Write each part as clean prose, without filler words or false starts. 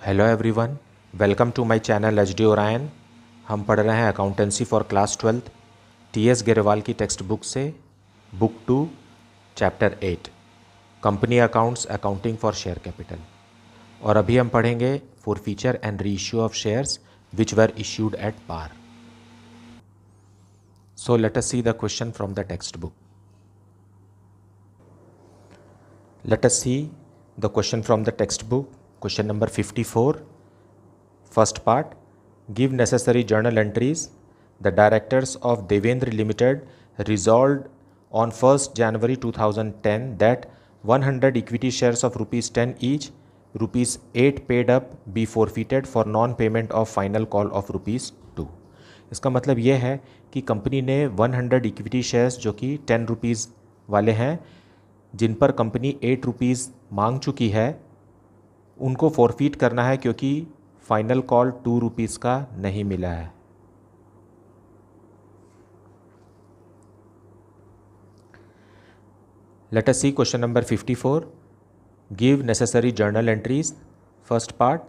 Hello everyone, welcome to my channel H D Orion. हम पढ़ रहे हैं accountancy for class 12 T S. Grewal की टेक्स्ट बुक से book 2 chapter 8 company accounts accounting for share capital. और अभी हम पढ़ेंगे forfeiture and reissue of shares which were issued at par. So let us see the question from the text book. Let us see the question from the textbook. Question number 54. First part. Give necessary journal entries. The directors of Devendra Limited resolved on 1st January 2010 that 100 equity shares of rupees 10 each, rupees 8 paid up be forfeited for non-payment of final call of rupees 2. इसका मतलब यह है कि company ने 100 equity shares जो कि 10 rupees वाले हैं, जिन पर कंपनी 8 रुपीज़ मांग चुकी है, उनको फॉरफीट करना है क्योंकि फाइनल कॉल 2 रुपीज़ का नहीं मिला है। Let us see question number 54. Give necessary journal entries. First part.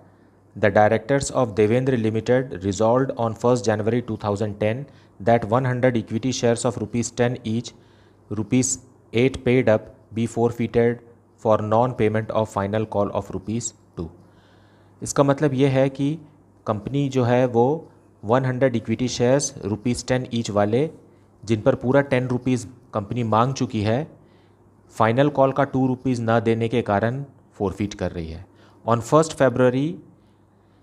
The directors of Devendra limited resolved on 1st January 2010 that 100 equity shares of rupees 10 each, rupees 8 paid up be forfeited for non payment of final call of rupees 2. इसका मतलब ये है कि company जो है वो 100 equity shares rupees 10 each वाले, जिन पर पूरा 10 रुपीज़ कंपनी मांग चुकी है, फाइनल कॉल का 2 रुपीज़ ना देने के कारण फोरफीट कर रही है। On 1st February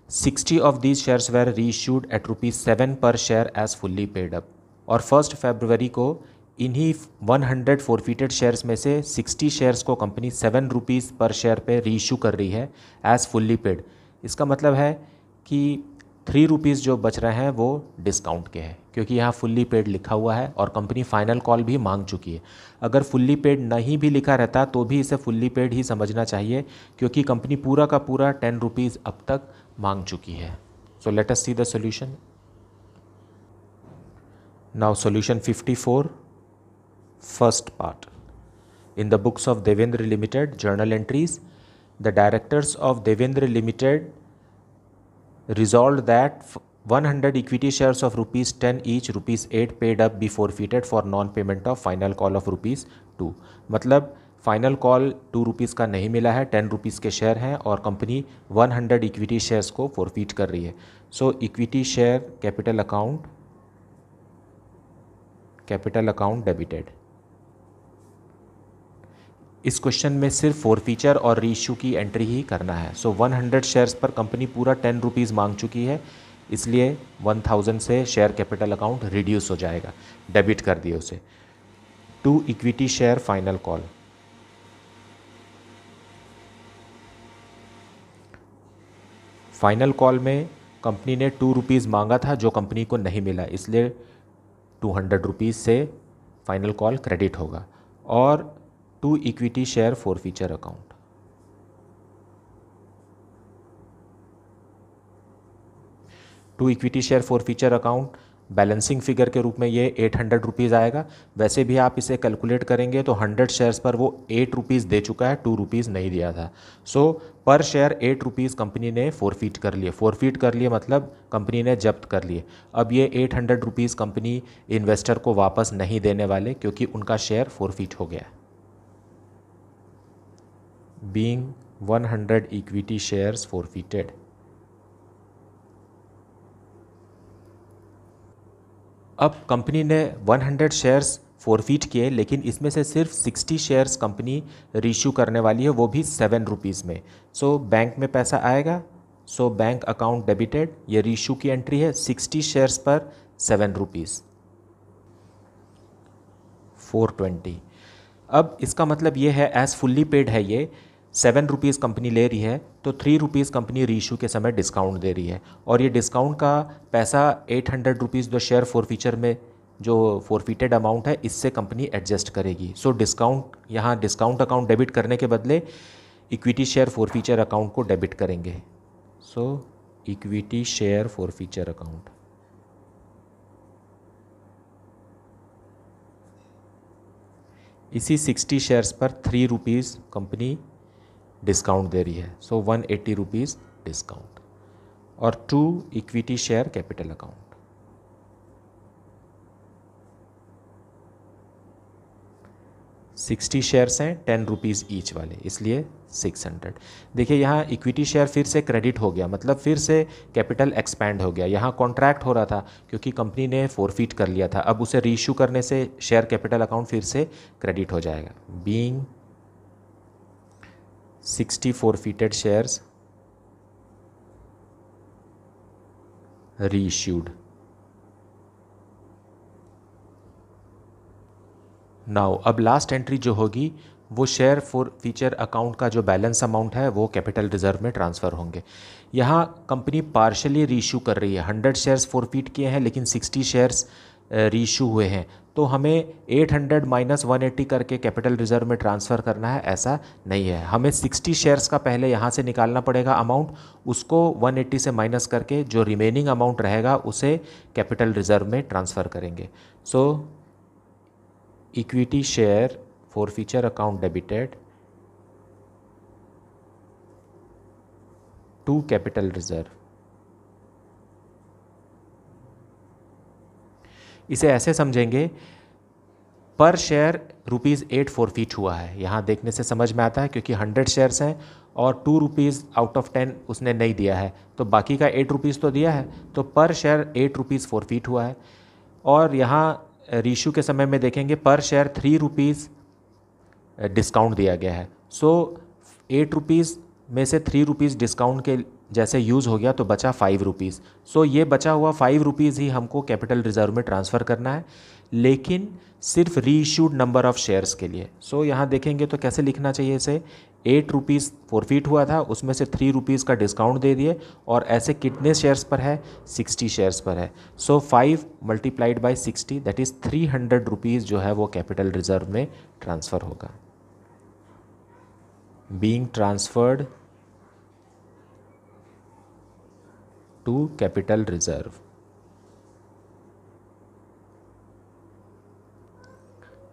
60 of these shares were reissued at ₹7 per share as fully paid up. और 1st February को इन्हीं 100 फोरफिटेड शेयर्स में से 60 शेयर्स को कंपनी 7 रुपीज़ पर शेयर पे रीइशू कर रही है एज़ फुल्ली पेड। इसका मतलब है कि 3 रुपीज़ जो बच रहे हैं वो डिस्काउंट के हैं, क्योंकि यहाँ फुल्ली पेड लिखा हुआ है और कंपनी फाइनल कॉल भी मांग चुकी है। अगर फुल्ली पेड नहीं भी लिखा रहता तो भी इसे फुल्ली पेड ही समझना चाहिए, क्योंकि कंपनी पूरा का पूरा 10 रुपीज़ अब तक मांग चुकी है। सो let us see the solution. Now solution 54. First part. In the books of Devendra Limited journal entries, the directors of Devendra Limited resolved that 100 equity shares of rupees 10 each, rupees 8 paid up be forfeited for non-payment of final call of rupees 2. मतलब final call 2 rupees का नहीं मिला है, 10 rupees के share हैं और company 100 equity shares को forfeit कर रही है। So equity share capital account debited. इस क्वेश्चन में सिर्फ फॉरफीचर और रीइश्यू की एंट्री ही करना है। सो 100 शेयर्स पर कंपनी पूरा 10 रुपीज़ मांग चुकी है, इसलिए 1000 से शेयर कैपिटल अकाउंट रिड्यूस हो जाएगा, डेबिट कर दिए उसे। 2 equity share final call. Final call में कंपनी ने 2 रुपीज़ मांगा था जो कंपनी को नहीं मिला, इसलिए 200 रुपीज़ से फाइनल कॉल क्रेडिट होगा। और 2 equity share forfeiture account. Two equity share forfeiture account balancing figure के रूप में ये 800 रुपीज़ आएगा। वैसे भी आप इसे कैलकुलेट करेंगे तो 100 शेयर्स पर वो 8 रुपीज़ दे चुका है, 2 रुपीज़ नहीं दिया था। सो पर शेयर 8 रुपीज़ कंपनी ने फॉरफीट कर लिए। फॉरफीट कर लिए मतलब कंपनी ने जब्त कर लिए। अब ये 800 रुपीज़ कंपनी इन्वेस्टर को वापस नहीं देने वाले, क्योंकि उनका शेयर फॉरफीट हो गया। being 100 equity shares forfeited. अब कंपनी ने 100 शेयर्स फॉरफीट किए, लेकिन इसमें से सिर्फ 60 शेयर्स कंपनी रीइश्यू करने वाली है, वो भी 7 रुपीज़ में। सो बैंक में पैसा आएगा, सो बैंक अकाउंट डेबिटेड। ये रीइश्यू की एंट्री है, 60 शेयर्स पर 7 रुपीज़ 420। अब इसका मतलब ये है एज फुल्ली पेड है, ये 7 रुपीज़ कंपनी ले रही है तो 3 रुपीज़ कंपनी रीइशू के समय डिस्काउंट दे रही है, और ये डिस्काउंट का पैसा 800 रुपीज़ जो शेयर फॉरफीचर में जो फॉरफीटेड अमाउंट है, इससे कंपनी एडजस्ट करेगी। सो डिस्काउंट, यहाँ डिस्काउंट अकाउंट डेबिट करने के बदले इक्विटी शेयर फॉरफीचर अकाउंट को डेबिट करेंगे। So equity share forfeiture account. इसी 60 शेयर्स पर 3 रुपीज़ कंपनी डिस्काउंट दे रही है, सो 180 रुपीज़ डिस्काउंट। और 2 equity share capital account. ₹60 shares हैं, ₹10 ईच वाले, इसलिए 600। देखिए यहाँ इक्विटी शेयर फिर से क्रेडिट हो गया, मतलब फिर से कैपिटल एक्सपैंड हो गया। यहाँ कॉन्ट्रैक्ट हो रहा था क्योंकि कंपनी ने फोरफीट कर लिया था, अब उसे रीइश्यू करने से शेयर कैपिटल अकाउंट फिर से क्रेडिट हो जाएगा। Being 60 forfeited shares reissued. Now अब लास्ट एंट्री जो होगी वो शेयर फॉर फीचर अकाउंट का जो बैलेंस अमाउंट है वो कैपिटल रिजर्व में ट्रांसफ़र होंगे। यहाँ कंपनी पार्शली रीइश्यू कर रही है, 100 शेयर्स फोरफीट किए हैं लेकिन 60 शेयर्स रीइश्यू हुए हैं, तो हमें 800 माइनस 180 करके कैपिटल रिजर्व में ट्रांसफ़र करना है, ऐसा नहीं है। हमें 60 शेयर्स का पहले यहाँ से निकालना पड़ेगा अमाउंट, उसको 180 से माइनस करके जो रिमेनिंग अमाउंट रहेगा उसे कैपिटल रिजर्व में ट्रांसफ़र करेंगे। So equity share forfeiture account debited to capital reserve। इसे ऐसे समझेंगे, पर शेयर ₹8 फोरफीट हुआ है। यहाँ देखने से समझ में आता है क्योंकि 100 शेयर्स हैं और ₹2 आउट ऑफ 10 उसने नहीं दिया है, तो बाकी का ₹8 तो दिया है, तो पर शेयर ₹8 फोरफीट हुआ है। और यहाँ रीइश्यू के समय में देखेंगे पर शेयर ₹3 डिस्काउंट दिया गया है। सो ₹8 में से ₹3 डिस्काउंट के जैसे यूज़ हो गया तो बचा ₹5। सो ये बचा हुआ ₹5 ही हमको कैपिटल रिजर्व में ट्रांसफ़र करना है, लेकिन सिर्फ रीइश्यूड नंबर ऑफ़ शेयर्स के लिए। सो यहाँ देखेंगे तो कैसे लिखना चाहिए इसे, ₹8 फोरफीट हुआ था, उसमें से ₹3 का डिस्काउंट दे दिए, और ऐसे कितने शेयर्स पर है, 60 शेयर्स पर है। सो 5 मल्टीप्लाइड बाई 60 दैट इज़ ₹300 जो है वो कैपिटल रिजर्व में ट्रांसफ़र होगा। being transferred to capital reserve।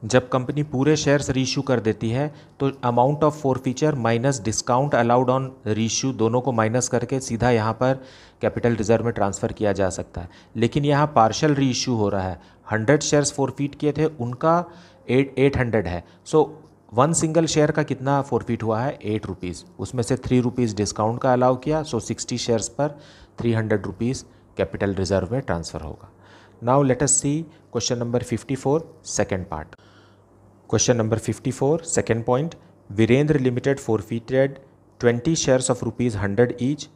जब कंपनी पूरे शेयर्स रीइश्यू कर देती है तो amount of forfeiture minus discount allowed on reissue दोनों को माइनस करके सीधा यहाँ पर कैपिटल रिजर्व में ट्रांसफ़र किया जा सकता है। लेकिन यहाँ पार्शल रीइश्यू हो रहा है, 100 शेयर्स फोरफीट किए थे उनका 800 है। सो वन सिंगल शेयर का कितना फोरफीट हुआ है, ₹8, उसमें से ₹3 डिस्काउंट का अलाउ किया, सो 60 शेयर्स पर ₹300 कैपिटल रिजर्व में ट्रांसफ़र होगा। Now let us see question number 54 second part. Question number 54 second point, Virendra limited forfeited 20 shares of ₹100 each,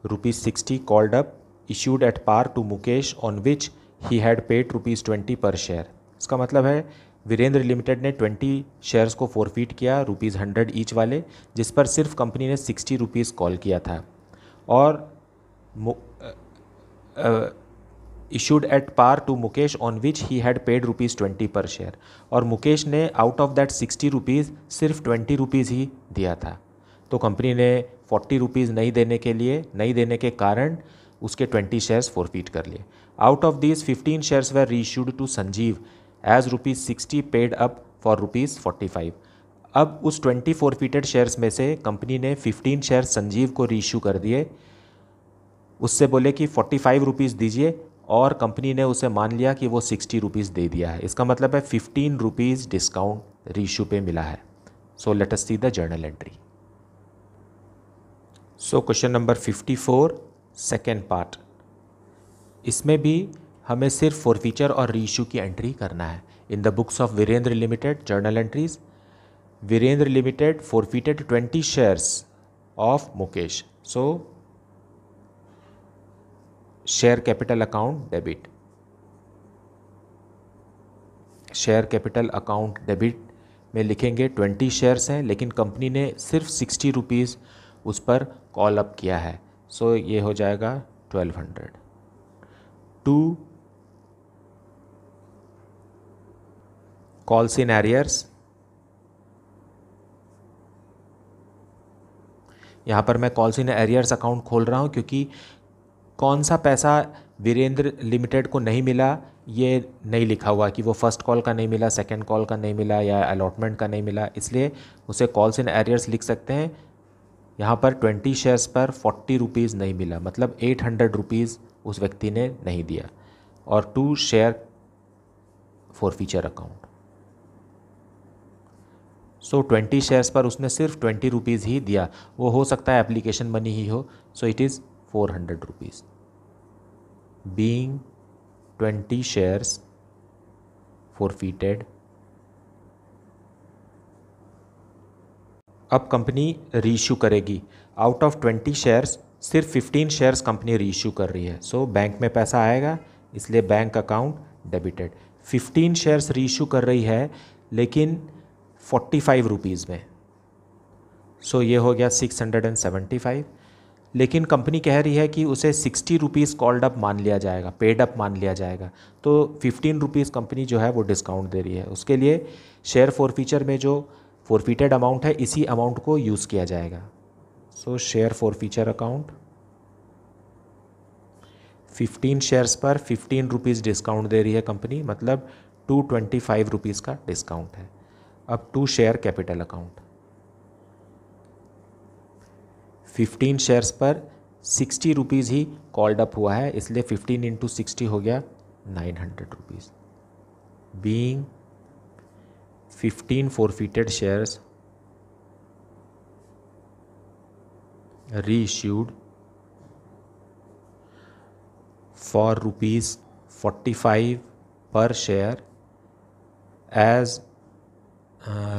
₹60 called up issued at par to Mukesh on which he had paid ₹20 per share. इसका मतलब है Virendra limited ने 20 shares को forfeit किया ₹100 each वाले, जिस पर सिर्फ कंपनी ने ₹60 कॉल किया था, और issued at par to Mukesh on which he had paid ₹20 per share, और मुकेश ने आउट ऑफ दैट ₹60 सिर्फ ₹20 ही दिया था, तो कंपनी ने ₹40 नहीं देने के कारण उसके 20 शेयर्स फोरफीट कर लिए। Out of these 15 shares were reissued to Sanjeev as ₹60 paid up for ₹45। अब उस 20 फोरफीटेड शेयर्स में से कंपनी ने 15 शेयर्स संजीव को रीइश्यू कर दिए, उससे बोले कि ₹45 दीजिए, और कंपनी ने उसे मान लिया कि वो ₹60 दे दिया है। इसका मतलब है ₹15 डिस्काउंट रीइश्यू पे मिला है। सो let us see the journal entry. So question number 54 second part, इसमें भी हमें सिर्फ फोरफीचर और रीइश्यू की एंट्री करना है। In the books of Virendra limited journal entries, Virendra limited forfeited 20 shares of Mukesh. So share capital account debit, share capital account debit में लिखेंगे 20 शेयर्स हैं लेकिन कंपनी ने सिर्फ ₹60 उस पर कॉल अप किया है, सो ये हो जाएगा 1200। टू कॉल्स इन एरियर्स, यहाँ पर मैं कॉल्स इन एरियर्स अकाउंट खोल रहा हूँ क्योंकि कौन सा पैसा वीरेंद्र लिमिटेड को नहीं मिला ये नहीं लिखा हुआ कि वो फर्स्ट कॉल का नहीं मिला, सेकंड कॉल का नहीं मिला या अलॉटमेंट का नहीं मिला, इसलिए उसे कॉल्स इन एरियर्स लिख सकते हैं। यहाँ पर 20 शेयर्स पर 40 रुपीज़ नहीं मिला, मतलब 800 रुपीज़ उस व्यक्ति ने नहीं दिया। और 2 शेयर फॉरफीचर अकाउंट, सो 20 शेयर्स पर उसने सिर्फ 20 रुपीज़ ही दिया। वो हो सकता है एप्लीकेशन मनी ही हो, so it is 400 rupees. Being 20 shares forfeited. अब कंपनी रीइश्यू करेगी। आउट ऑफ 20 शेयर्स सिर्फ 15 शेयर्स कंपनी रीइश्यू कर रही है, सो बैंक में पैसा आएगा, इसलिए bank account debited. 15 shares reissue कर रही है लेकिन 45 रुपीज़ में, सो ये हो गया 675। लेकिन कंपनी कह रही है कि उसे 60 रुपीज़ कॉल्ड अप मान लिया जाएगा, पेड अप मान लिया जाएगा, तो 15 रुपीज़ कंपनी जो है वो डिस्काउंट दे रही है। उसके लिए शेयर फॉरफीचर में जो फॉरफीटेड अमाउंट है इसी अमाउंट को यूज़ किया जाएगा। सो शेयर फॉरफीचर अकाउंट, 15 शेयर्स पर 15 रुपीज़ डिस्काउंट दे रही है कंपनी, मतलब 225 रुपीज़ का डिस्काउंट है। अब 2 शेयर कैपिटल अकाउंट, 15 शेयर्स पर 60 रुपीज़ ही कॉल्ड अप हुआ है, इसलिए 15 इंटू 60 हो गया 900 rupees. Being 15 forfeited shares reissued for rupees 45 per share as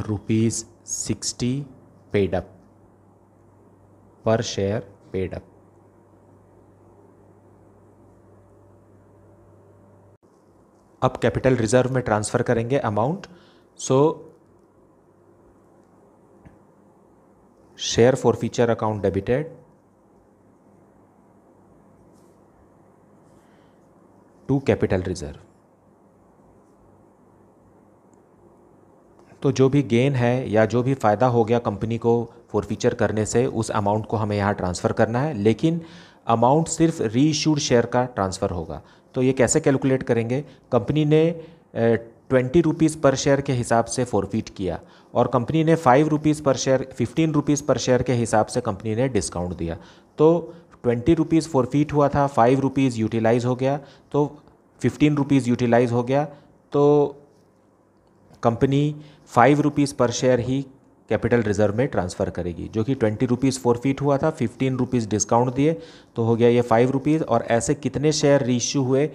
rupees 60 paid up per share paid up। अब कैपिटल रिजर्व में ट्रांसफ़र करेंगे amount. So share forfeiture account debited, to capital reserve. तो जो भी गेन है या जो भी फ़ायदा हो गया कंपनी को फॉरफीचर करने से, उस अमाउंट को हमें यहाँ ट्रांसफ़र करना है, लेकिन अमाउंट सिर्फ रीइश्यूड शेयर का ट्रांसफ़र होगा। तो ये कैसे कैलकुलेट करेंगे? कंपनी ने 20 रुपीज़ पर शेयर के हिसाब से फॉरफीट किया और कंपनी ने 5 रुपीज़ पर शेयर, 15 रुपीज़ पर शेयर के हिसाब से कंपनी ने डिस्काउंट दिया। तो 20 रुपीज़ फॉरफीट हुआ था, 5 रुपीज़ यूटिलाइज़ हो गया, तो 15 रुपीज़ यूटिलाइज़ हो गया, तो कंपनी 5 रुपीज़ पर शेयर ही कैपिटल रिजर्व में ट्रांसफ़र करेगी, जो कि 20 रुपीज़ फॉरफीट हुआ था, 15 रुपीज़ डिस्काउंट दिए, तो हो गया ये 5 रुपीज़। और ऐसे कितने शेयर रीइश्यू हुए?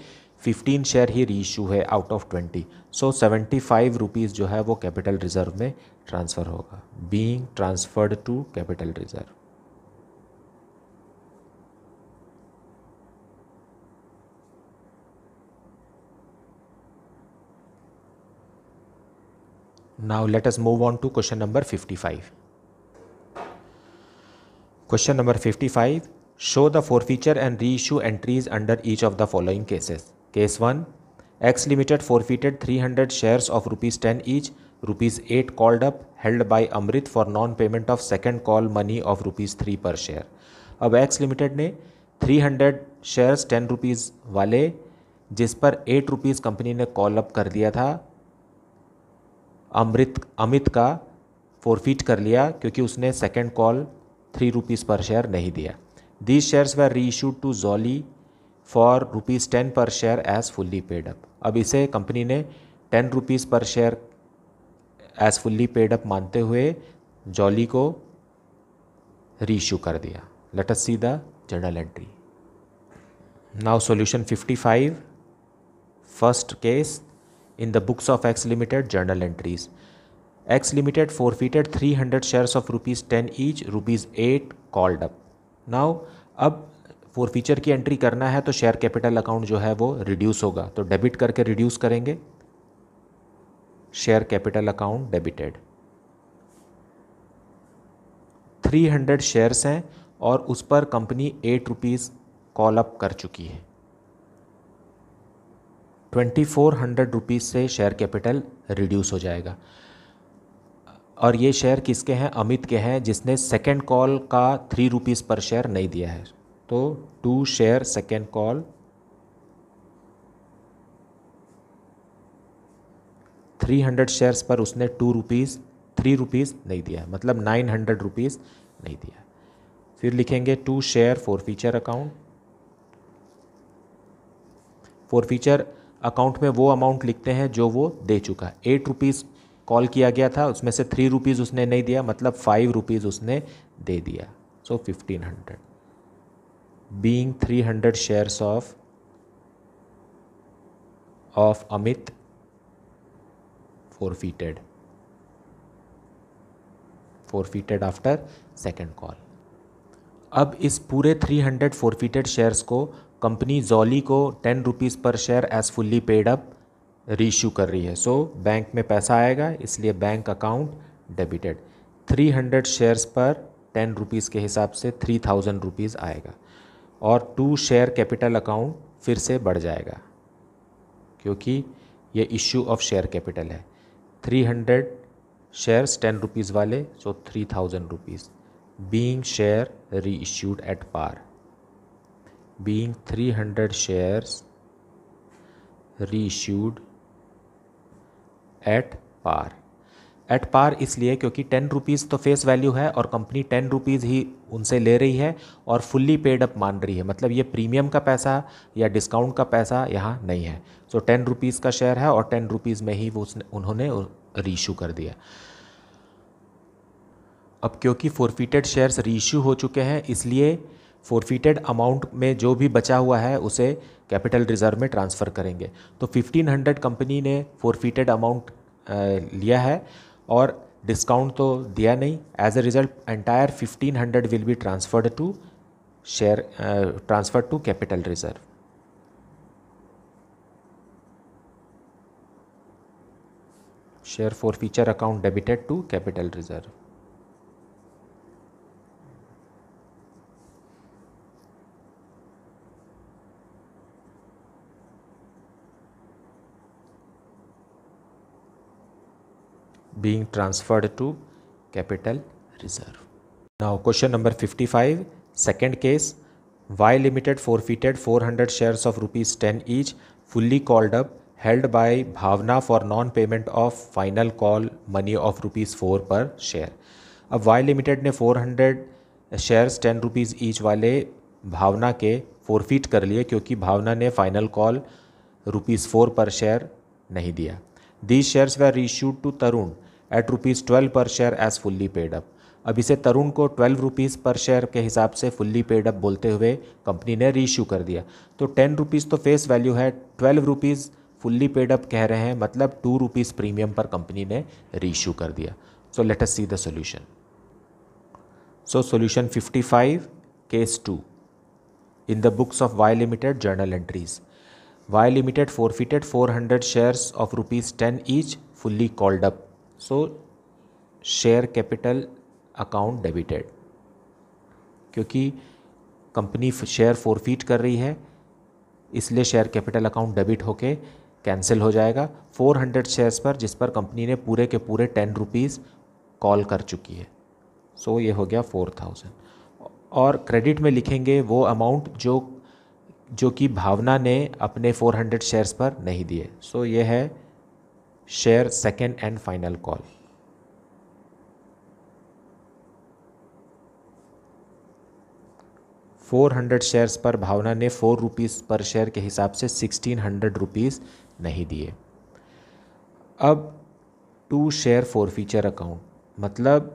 15 शेयर ही रीइश्यू है आउट ऑफ 20, सो 75 रुपीज़ जो है वो कैपिटल रिजर्व में ट्रांसफ़र होगा। Being transferred to capital reserve. Now let us move on to question number 55. Question number 55. Show the forfeiture and reissue entries under each of the following cases. Case 1. X Limited forfeited 300 shares of rupees 10 each, rupees 8 called up, held by Amrit for non-payment of second call money of rupees 3 per share. अब X Limited ने 300 shares 10 rupees वाले, जिस पर 8 rupees company ने call up कर दिया था, अमित का फॉरफीट कर लिया क्योंकि उसने सेकेंड कॉल 3 रुपीज़ पर शेयर नहीं दिया। These shares were reissued to Jolly for rupees 10 per share as fully paid up. अब इसे कंपनी ने 10 रुपीज़ पर share as fully paid up मानते हुए जॉली को रीइश्यू कर दिया। Let us see the journal entry. Now solution 55, first case in the books of X Limited journal entries. X Limited forfeited 300 shares of rupees 10 each, rupees 8 called up. Now अब forfeiture की entry करना है तो share capital account जो है वो reduce होगा, तो डेबिट करके रिड्यूस करेंगे। Share capital account debited. 300 shares हैं और उस पर कंपनी 8 रुपीज़ कॉल अप कर चुकी है। 2400 रुपीज़ से शेयर कैपिटल रिड्यूस हो जाएगा। और ये शेयर किसके हैं? अमित के हैं, जिसने सेकेंड कॉल का 3 रुपीज़ पर शेयर नहीं दिया है। तो 2 शेयर सेकेंड कॉल, 300 शेयर्स पर उसने 3 रुपीज़ नहीं दिया, मतलब 900 रुपीज़ नहीं दिया। फिर लिखेंगे to share forfeiture account. Forfeiture account में वो अमाउंट लिखते हैं जो वो दे चुका है। 8 रुपीज़ कॉल किया गया था, उसमें से 3 रुपीज़ उसने नहीं दिया, मतलब 5 रुपीज़ उसने दे दिया, so 1500। Being 300 shares of Amit forfeited after second call. अब इस पूरे 300 फॉरफिटेड शेयर्स को कंपनी जॉली को 10 रुपीज़ पर share as fully paid up reissue कर रही है। सो बैंक में पैसा आएगा, इसलिए बैंक अकाउंट डेबिटेड। 300 शेयर्स पर 10 रुपीज़ के हिसाब से 3000 रुपीज़ आएगा। और 2 शेयर कैपिटल अकाउंट फिर से बढ़ जाएगा क्योंकि ये इश्यू ऑफ शेयर कैपिटल है। 300 शेयर्स 10 रुपीज़ वाले, so 3000 rupees. Being share reissued at par. Being 300 shares reissued at par. At par इसलिए क्योंकि 10 रुपीज़ तो फेस वैल्यू है और कंपनी 10 रुपीज़ ही उनसे ले रही है और फुल्ली पेड अप मान रही है, मतलब ये प्रीमियम का पैसा या डिस्काउंट का पैसा यहाँ नहीं है। सो 10 रुपीज़ का शेयर है और 10 रुपीज़ में ही वो उन्होंने रीइश्यू कर दिया। अब क्योंकि फॉरफिटेड शेयर्स रीइश्यू हो चुके हैं, इसलिए फॉरफिटेड अमाउंट में जो भी बचा हुआ है उसे कैपिटल रिजर्व में ट्रांसफ़र करेंगे। तो 1500 कंपनी ने फॉरफिटेड अमाउंट लिया है और डिस्काउंट तो दिया नहीं। As a result entire 1500 will be transferred to capital reserve. Share forfeiture account debited to capital reserve. being transferred to capital reserve. Now question number 55, second case. Y Limited forfeited 400 shares of rupees 10 each fully called up held by Bhavna for non-payment of final call money of rupees 4 per share. अब Y Limited ने 400 shares 10 rupees each वाले भावना के forfeit कर लिए क्योंकि भावना ने final call rupees 4 पर share नहीं दिया। These shares were reissued to Tarun at rupees 12 per share as fully paid up. अब इसे तरुण को 12 रुपीज़ पर शेयर के हिसाब से फुल्ली पेड अप बोलते हुए कंपनी ने रीइश्यू कर दिया। तो 10 रुपीज़ तो फेस वैल्यू है, 12 रुपीज़ फुल्ली पेड अप कह रहे हैं, मतलब 2 रुपीज़ प्रीमियम पर कंपनी ने रीइश्यू कर दिया। सो let us see the solution. So solution 55 case 2 in the books of Y Limited journal entries. Y Limited forfeited 400 shares of rupees 10 each fully called up. So share capital account debited. क्योंकि company share forfeit कर रही है इसलिए share capital account debit होके cancel हो जाएगा 400 shares पर, जिस पर कंपनी ने पूरे के पूरे 10 रुपीज़ कॉल कर चुकी है। सो ये हो गया 4000। और क्रेडिट में लिखेंगे वो अमाउंट जो कि भावना ने अपने 400 शेयर्स पर नहीं दिए। सो ये है share second and final call. $400 shares पर भावना ने 4 रुपीज़ पर शेयर के हिसाब से 1600 रुपीज़ नहीं दिए। अब 2 शेयर फॉरफीचर अकाउंट, मतलब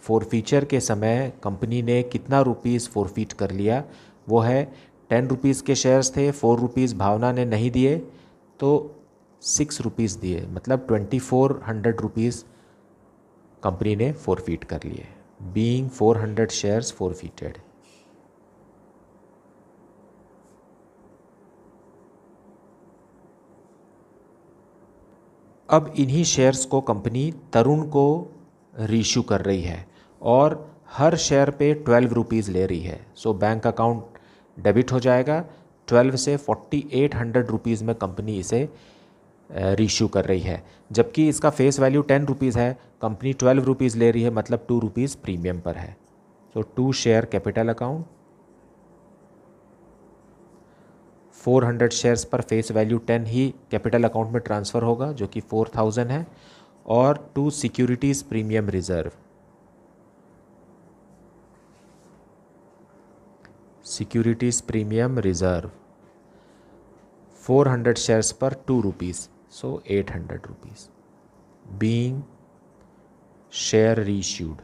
फॉरफीचर के समय कंपनी ने कितना रुपीज़ फॉरफिट कर लिया, वो है 10 रुपीज़ के शेयर्स थे, 4 रुपीज़ भावना ने नहीं दिए तो 6 रुपीज़ दिए, मतलब 2400 रुपीज़ कंपनी ने फॉरफिट कर लिए। Being 400 shares forfeited. अब इन्हीं शेयर्स को कंपनी तरुण को रीइश्यू कर रही है और हर शेयर पे 12 रुपीज़ ले रही है। सो बैंक अकाउंट डेबिट हो जाएगा। 12 से 4800 रुपीज़ में कंपनी इसे रीइश्यू कर रही है, जबकि इसका फेस वैल्यू 10 रुपीज़ है, कंपनी 12 रुपीज़ ले रही है, मतलब 2 रुपीज़ प्रीमियम पर है। So 2 share capital account. 400 shares पर फेस वैल्यू 10 ही कैपिटल अकाउंट में ट्रांसफ़र होगा जो कि 4000 है, और 2 securities premium reserve. Securities premium reserve 400 shares पर 2 rupees, so 800 rupees. Being share reissued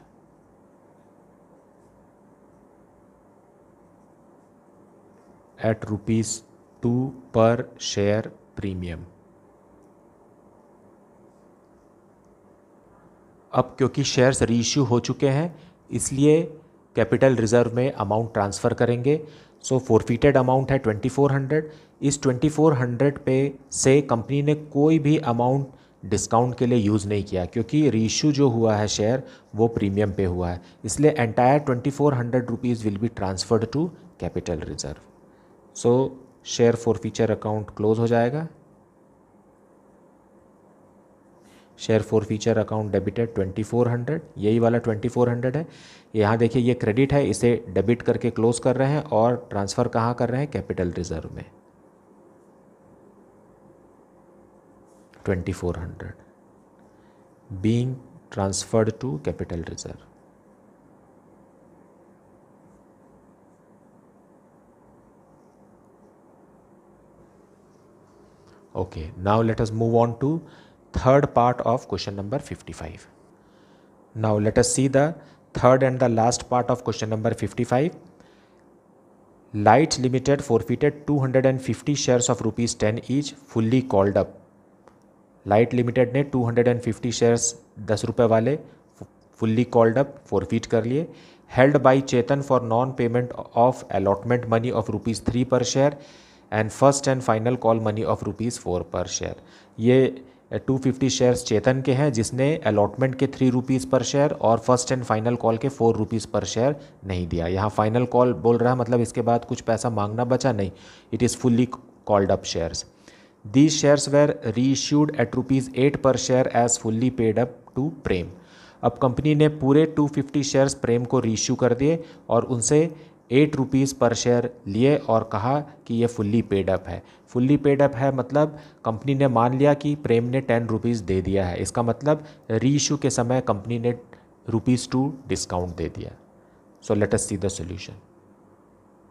at ₹2 per share premium. अब क्योंकि शेयर्स रीइश्यू हो चुके हैं इसलिए कैपिटल रिजर्व में अमाउंट ट्रांसफ़र करेंगे। सो फोरफिटेड अमाउंट है 2400। इस 2400 पे से कंपनी ने कोई भी अमाउंट डिस्काउंट के लिए यूज़ नहीं किया क्योंकि रीइश्यू जो हुआ है शेयर वो प्रीमियम पे हुआ है, इसलिए entire 2400 rupees will be transferred to capital reserve. So share forfeiture account close हो जाएगा। शेयर फॉरफीचर अकाउंट डेबिटेड 2400, यही वाला 2400 है। यहाँ देखिए ये क्रेडिट है, इसे डेबिट करके क्लोज कर रहे हैं और ट्रांसफ़र कहाँ कर रहे हैं, कैपिटल रिजर्व में 2400 being transferred to capital reserve. Okay, now let us move on to third part of question number 55. Now let us see the third and the last part of question number 55. Light Limited forfeited 250 shares of ₹10 each fully called up. Light limited ने 250 shares 10 रुपये वाले fully called up forfeit कर लिए। Held by Chetan for non payment of allotment money of ₹3 पर share and first and final call money of ₹4 पर share. ये 250 shares चेतन के हैं जिसने अलॉटमेंट के ₹3 पर शेयर और फर्स्ट एंड फाइनल कॉल के ₹4 पर शेयर नहीं दिया। यहाँ फाइनल कॉल बोल रहा है मतलब इसके बाद कुछ पैसा मांगना बचा नहीं, it is fully called up shares. These shares were reissued at ₹8 per share as fully paid up to प्रेम। अब कंपनी ने पूरे 250 शेयर्स प्रेम को रीइश्यू कर दिए और उनसे ₹8 पर शेयर लिए और कहा कि ये फुल्ली पेड अप है। फुल्ली पेड अप है मतलब कंपनी ने मान लिया कि प्रेम ने ₹10 दे दिया है, इसका मतलब रीइश्यू के समय कंपनी ने ₹2 डिस्काउंट दे दिया। सो let us see the solution.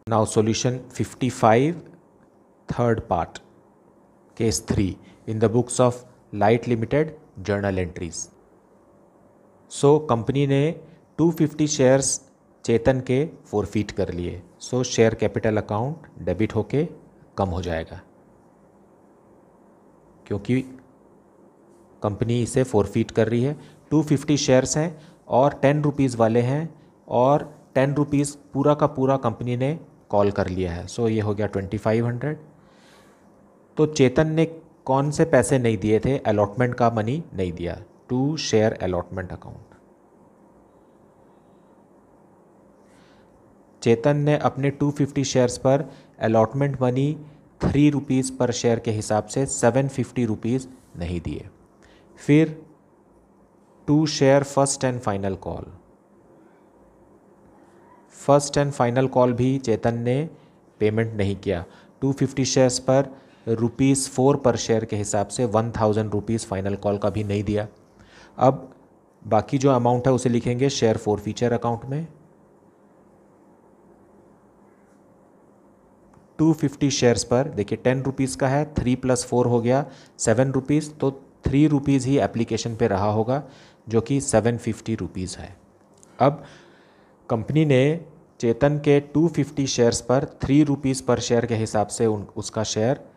Now solution 55 third part case 3 in the books of Light Limited journal entries. So company ने 250 शेयर्स चेतन के फॉरफीट कर लिए। सो शेयर कैपिटल अकाउंट डेबिट होके कम हो जाएगा क्योंकि कंपनी इसे फॉरफीट कर रही है। 250 शेयर्स हैं और ₹10 वाले हैं और ₹10 पूरा का पूरा कंपनी ने कॉल कर लिया है। सो ये हो गया 2500। तो चेतन ने कौन से पैसे नहीं दिए थे, अलॉटमेंट का मनी नहीं दिया, टू शेयर अलॉटमेंट अकाउंट। चेतन ने अपने 250 शेयर्स पर अलॉटमेंट मनी ₹3 पर शेयर के हिसाब से ₹750 नहीं दिए। फिर to share first and final call, first and final call भी चेतन ने पेमेंट नहीं किया। 250 शेयर्स पर ₹4 पर शेयर के हिसाब से ₹1000 फाइनल कॉल का भी नहीं दिया। अब बाकी जो अमाउंट है उसे लिखेंगे शेयर फॉरफीचर अकाउंट में। 250 शेयर्स पर देखिए ₹10 का है, 3 + 4 हो गया ₹7, तो ₹3 ही एप्लीकेशन पे रहा होगा जो कि ₹750 है। अब कंपनी ने चेतन के 250 शेयर्स पर ₹3 पर शेयर के हिसाब से उसका शेयर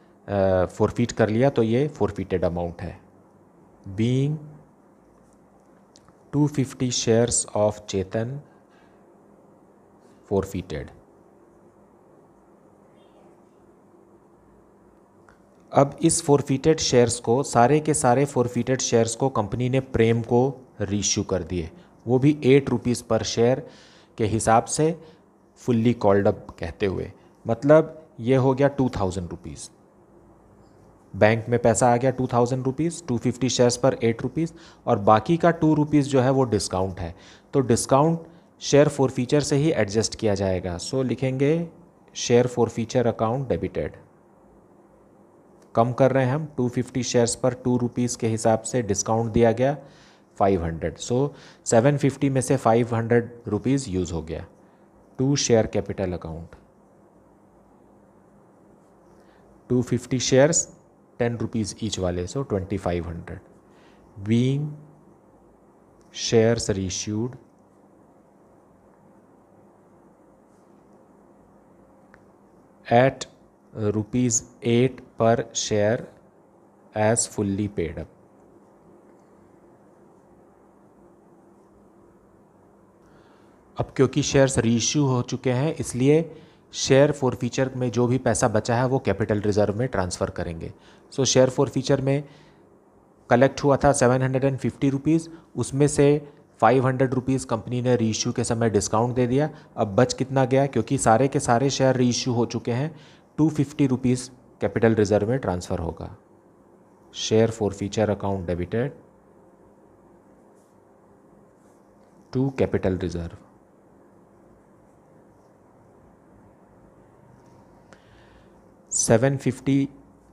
फॉरफीट कर लिया, तो ये फॉरफीटेड अमाउंट है। बीइंग 250 शेयर्स ऑफ चेतन फॉरफीटेड। अब इस फॉरफीटेड शेयर्स को, सारे के सारे फॉरफीटेड शेयर्स को कंपनी ने प्रेम को रीइश्यू कर दिए, वो भी ₹8 पर शेयर के हिसाब से फुल्ली कॉल्ड अप कहते हुए। मतलब ये हो गया ₹2000। बैंक में पैसा आ गया ₹2000, 250 शेयर्स पर ₹8 और बाकी का ₹2 जो है वो डिस्काउंट है। तो डिस्काउंट शेयर फॉरफीचर से ही एडजस्ट किया जाएगा। सो लिखेंगे शेयर फॉरफीचर अकाउंट डेबिटेड। कम कर रहे हैं हम, 250 शेयर्स पर ₹2 के हिसाब से डिस्काउंट दिया गया 500। सो 750 में से ₹500 यूज़ हो गया to share capital account. 250 shares, 10 rupees each वाले, so 2500. Being shares reissued at rupees 8 per share as fully paid up. अब क्योंकि शेयर्स रीइश्यू हो चुके हैं इसलिए शेयर फॉरफीचर में जो भी पैसा बचा है वो कैपिटल रिजर्व में ट्रांसफ़र करेंगे. सो शेयर फॉरफीचर में कलेक्ट हुआ था 750 रुपीज़, उसमें से 500 रुपीज़ कंपनी ने रीइश्यू के समय डिस्काउंट दे दिया. अब बच कितना गया, क्योंकि सारे के सारे शेयर रीइश्यू हो चुके हैं, 250 रुपीज़ कैपिटल रिजर्व में ट्रांसफ़र होगा. Share forfeiture account debited to capital reserve. 750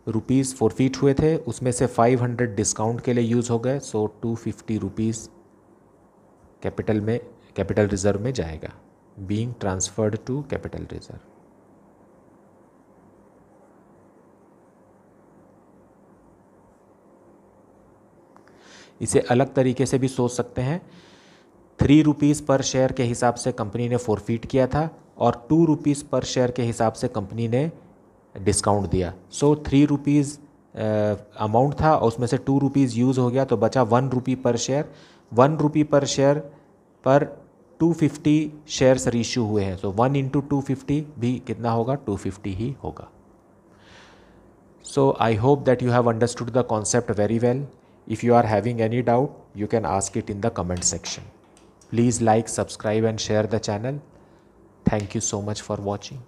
rupees forfeit हुए थे, उसमें से 500 डिस्काउंट के लिए यूज़ हो गए, सो 250 रुपीज़ कैपिटल रिजर्व में जाएगा. Being transferred to capital reserve. इसे अलग तरीके से भी सोच सकते हैं. 3 रुपीज़ पर शेयर के हिसाब से कंपनी ने फॉरफीट किया था और 2 रुपीज़ पर शेयर के हिसाब से कंपनी ने डिस्काउंट दिया. सो 3 रुपीज़ अमाउंट था और उसमें से 2 रुपीज़ यूज़ हो गया, तो बचा 1 रुपी पर शेयर. 1 रुपी पर शेयर पर 250 शेयर्स रीइश्यू हुए हैं, सो 1 इंटू 250 भी कितना होगा, 250 ही होगा. So I hope that you have understood the concept very well. If you are having any doubt, you can ask it in the comment section. Please like, subscribe and share the channel. Thank you so much for watching.